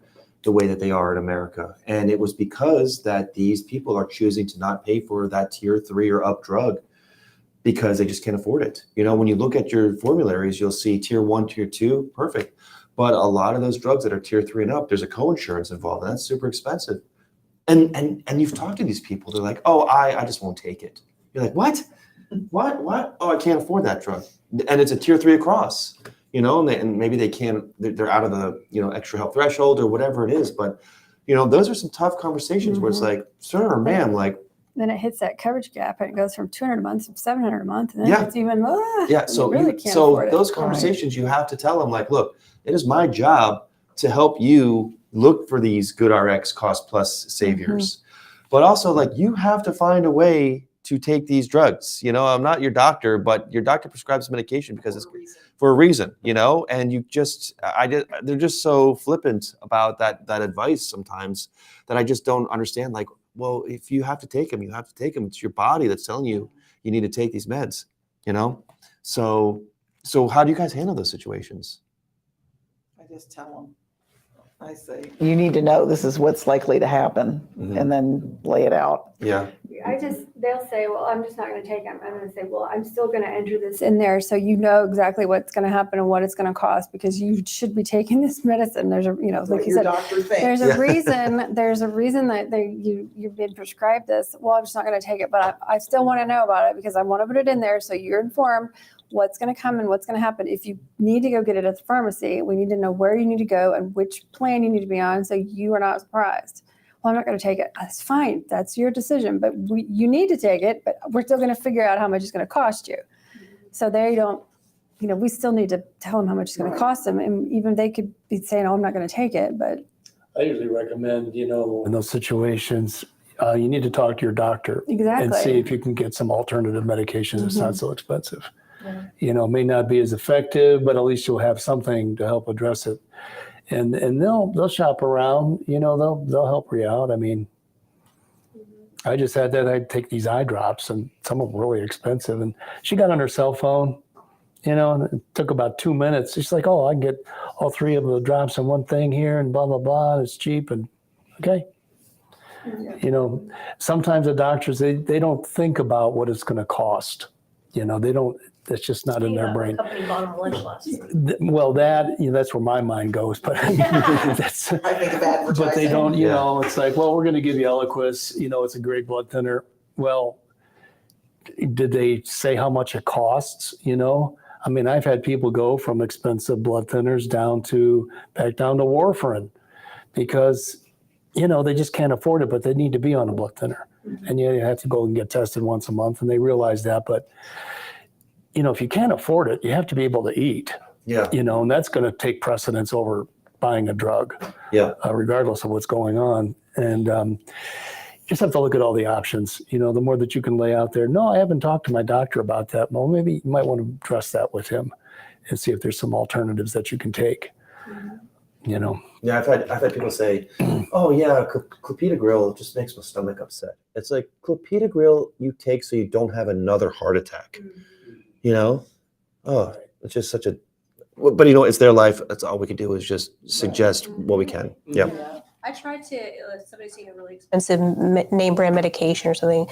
the way that they are in America. And it was because that these people are choosing to not pay for that tier 3 or up drug because they just can't afford it. When you look at your formularies, you'll see tier 1, tier 2, perfect. But a lot of those drugs that are tier 3 and up, there's a co-insurance involved, and that's super expensive. And you've talked to these people, they're like, oh, I just won't take it. You're like, what? Oh, I can't afford that drug. And it's a tier 3 across, and maybe they can't, they're out of the, extra help threshold or whatever it is. But, those are some tough conversations where it's like, sir or ma'am, like, then it hits that coverage gap and it goes from $200 a month to $700 a month, and then it's even So you really can't afford it. those conversations you have to tell them, like, look, it is my job to help you look for these good RX cost plus saviors, but also like you have to find a way to take these drugs. I'm not your doctor, but your doctor prescribes medication because it's for a reason, and you just they're just so flippant about that advice sometimes that I just don't understand. Like, well, if you have to take them, you have to take them. It's your body that's telling you you need to take these meds, So how do you guys handle those situations? I just tell them. I say, you need to know this is what's likely to happen, and then lay it out. Yeah. They'll say, well, I'm just not going to take them. I'm going to say, well, I'm still going to enter this in there so you know exactly what's going to happen and what it's going to cost, because you should be taking this medicine. There's a, like you said, there's a reason. There's a reason that you've been prescribed this. Well, I'm just not going to take it, but I still want to know about it because I want to put it in there so you're informed what's going to come and what's going to happen. If you need to go get it at the pharmacy, we need to know where you need to go and which plan you need to be on so you are not surprised. Well, I'm not going to take it. That's fine. That's your decision. But you need to take it, but we're still going to figure out how much it's going to cost you. So they don't, we still need to tell them how much it's going to cost them. And even they could be saying, oh, I'm not going to take it. But I usually recommend, in those situations, you need to talk to your doctor and see if you can get some alternative medication that's not so expensive. May not be as effective, but at least you'll have something to help address it. And they'll shop around, they'll help you out. I mean, I just had that. I'd take these eye drops, and some of them were really expensive. And she got on her cell phone, and it took about 2 minutes. She's like, oh, I can get all 3 of the drops in one thing here, and blah, blah, blah. And it's cheap. And okay. Sometimes the doctors, they don't think about what it's going to cost. They don't. That's just not in their brain. Company bottom lunch last. Well, that's where my mind goes. But I mean, that's. I think of advertising. But they don't. It's like, well, we're going to give you Eliquis. It's a great blood thinner. Well, did they say how much it costs? I mean, I've had people go from expensive blood thinners back down to warfarin because they just can't afford it, but they need to be on a blood thinner, and you have to go and get tested once a month, and they realize that, but. If you can't afford it, you have to be able to eat. Yeah. And that's going to take precedence over buying a drug. Yeah. Regardless of what's going on, and you just have to look at all the options. The more that you can lay out there. No, I haven't talked to my doctor about that. Well, maybe you might want to address that with him, and see if there's some alternatives that you can take. Yeah, I've had people say, "Oh yeah, clopidogrel just makes my stomach upset." It's like clopidogrel you take so you don't have another heart attack. It's just such a, but it's their life. That's all we can do is just suggest what we can. Yeah. I tried to, if somebody's taking a really expensive name brand medication or something,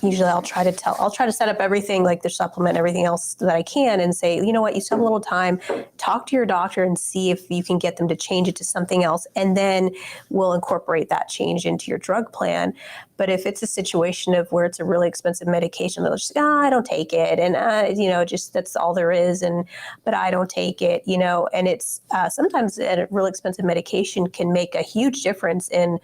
usually I'll try to set up everything like their supplement, everything else that I can, and say, you know what, you still have a little time, talk to your doctor and see if you can get them to change it to something else. And then we'll incorporate that change into your drug plan. But if it's a situation of where it's a really expensive medication, they'll just, I don't take it. And, just that's all there is. But I don't take it, and it's sometimes a really expensive medication can make a huge difference in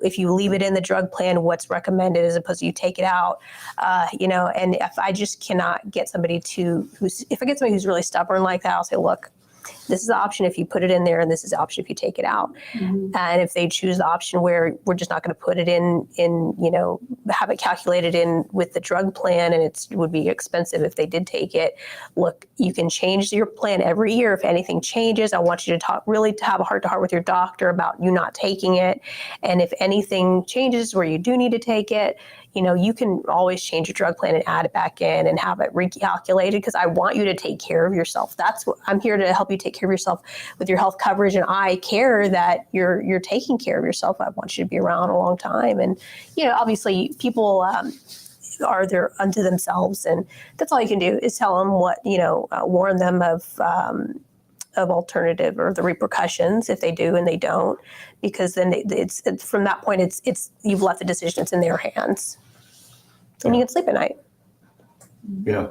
if you leave it in the drug plan, what's recommended as opposed to you take it out, and if I just cannot get somebody if I get somebody who's really stubborn like that, I'll say, look, this is the option if you put it in there, and this is the option if you take it out. Mhm. And if they choose the option where we're just not going to put it in, have it calculated in with the drug plan, and it would be expensive if they did take it. Look, you can change your plan every year. If anything changes, I want you to have a heart-to-heart with your doctor about you not taking it. And if anything changes where you do need to take it, you can always change your drug plan and add it back in and have it recalculated, because I want you to take care of yourself. That's what I'm here to help you take care of yourself with your health coverage. And I care that you're taking care of yourself. I want you to be around a long time. And, obviously people are there unto themselves, and that's all you can do is tell them what, warn them of alternative or the repercussions if they do and they don't, because then it's from that point, it's you've left the decision, it's in their hands, and you can sleep at night. Yeah.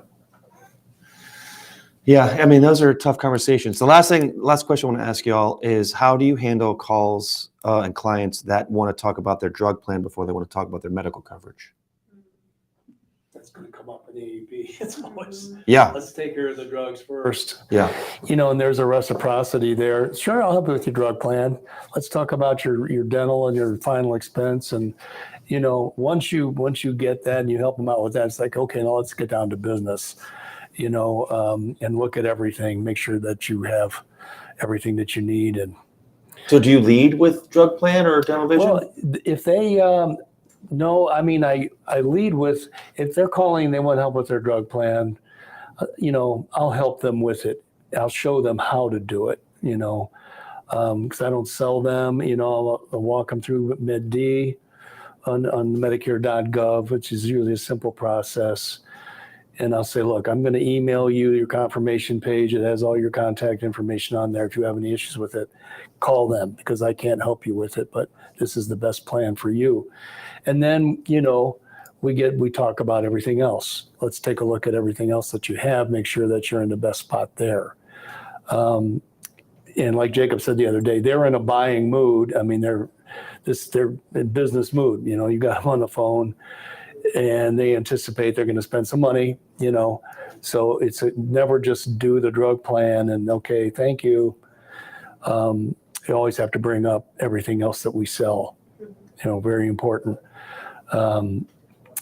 Yeah, I mean, those are tough conversations. The last question I want to ask y'all is, how do you handle calls and clients that want to talk about their drug plan before they want to talk about their medical coverage? That's going to come up in AEP. It's always, Yeah, let's take care of the drugs first. yeah, And there's a reciprocity there. Sure, I'll help you with your drug plan. Let's talk about your dental and your final expense. And, once you get that and you help them out with that, it's like, okay, now let's get down to business, and look at everything, make sure that you have everything that you need. And so do you lead with drug plan or dental vision? well, if they, no, I mean, I lead with, if they're calling, they want help with their drug plan, I'll help them with it. I'll show them how to do it, because I don't sell them, I'll walk them through MedD on Medicare.gov, which is usually a simple process. And I'll say, look, I'm going to email you your confirmation page. It has all your contact information on there. If you have any issues with it, call them, because I can't help you with it, but this is the best plan for you. And then, we talk about everything else. Let's take a look at everything else that you have, make sure that you're in the best spot there. And like Jacob said the other day, they're in a buying mood. I mean, they're in business mood. You got them on the phone, and they anticipate they're going to spend some money, so it's never just do the drug plan and okay, thank you. You always have to bring up everything else that we sell, very important. And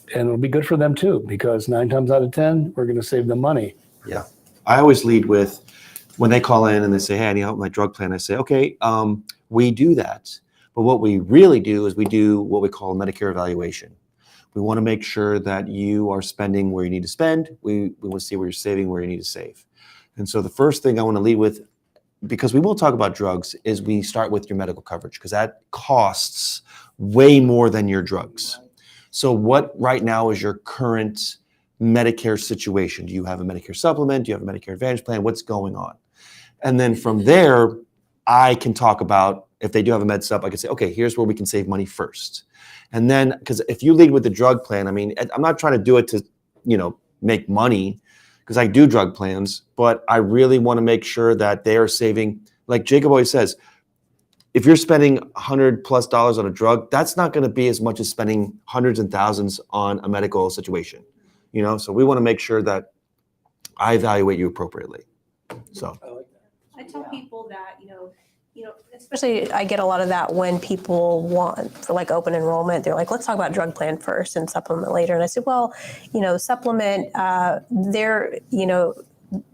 it'll be good for them too, because 9 times out of 10, we're going to save them money. Yeah. I always lead with, when they call in and they say, hey, I need help with my drug plan, I say, okay, we do that. But what we really do is we do what we call a Medicare evaluation. We want to make sure that you are spending where you need to spend. We want to see where you're saving, where you need to save. And so the first thing I want to lead with, because we will talk about drugs, is we start with your medical coverage, because that costs way more than your drugs. So what right now is your current Medicare situation? Do you have a Medicare supplement? Do you have a Medicare Advantage plan? What's going on? And then from there, I can talk about, if they do have a med sup, I can say, okay, here's where we can save money first. And then, because if you lead with the drug plan, I mean, I'm not trying to do it to, make money, because I do drug plans, but I really want to make sure that they are saving. Like Jacob always says, if you're spending $100+ on a drug, that's not going to be as much as spending hundreds and thousands on a medical situation, so we want to make sure that I evaluate you appropriately. So I like that. I tell people that, especially I get a lot of that when people want for like open enrollment, they're like, let's talk about drug plan first and supplement later. And I said, well, supplement,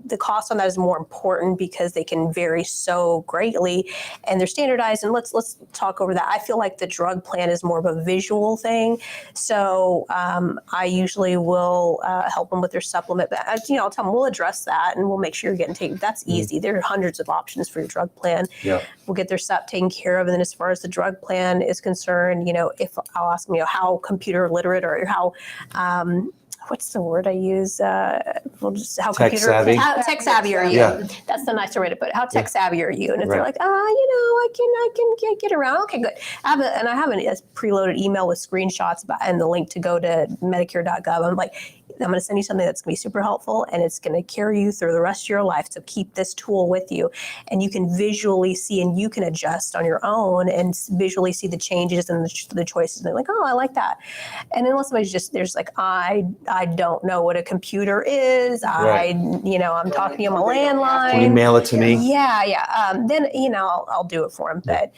the cost on that is more important because they can vary so greatly and they're standardized. And let's talk over that. I feel like the drug plan is more of a visual thing. So I usually will help them with their supplement. But I'll tell them we'll address that and we'll make sure you're getting taken. That's easy. There are hundreds of options for your drug plan. Yeah. We'll get their SUP taken care of. And then as far as the drug plan is concerned, if I'll ask them, how computer literate or how what's the word I use? Well, just how Tech savvy? how tech savvy are you? Yeah. That's the nicer way to put it. How tech savvy are you? And if they're Right. like, I can get around. Okay, good. I have a preloaded email with screenshots and the link to go to Medicare.gov. I'm like, I'm going to send you something that's going to be super helpful, and it's going to carry you through the rest of your life. So keep this tool with you, and you can visually see, and you can adjust on your own and visually see the changes and the choices. And they're like, oh, I like that. And unless somebody's there's like, I don't know what a computer is. Right. I'm talking to you on my landline. Can you mail it to me? Yeah. Then I'll do it for them. But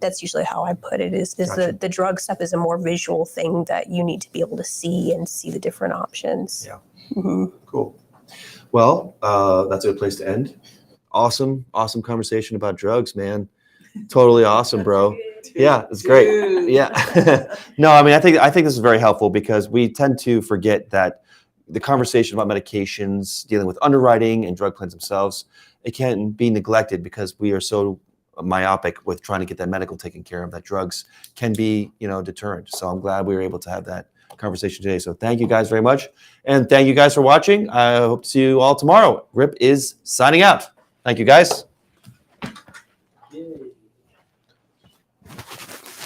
that's usually how I put it. Is Gotcha. the drug stuff is a more visual thing that you need to be able to see and see the different options. Yeah. Mm-hmm. Cool. Well, that's a good place to end. Awesome conversation about drugs, man. Totally awesome, bro. Yeah, it's great. Yeah. No, I mean, I think this is very helpful because we tend to forget that the conversation about medications, dealing with underwriting and drug plans themselves, it can be neglected because we are so myopic with trying to get that medical taken care of, that drugs can be, deterrent. So I'm glad we were able to have that conversation today. So thank you guys very much. And thank you guys for watching. I hope to see you all tomorrow. Rip is signing out. Thank you guys. Yay.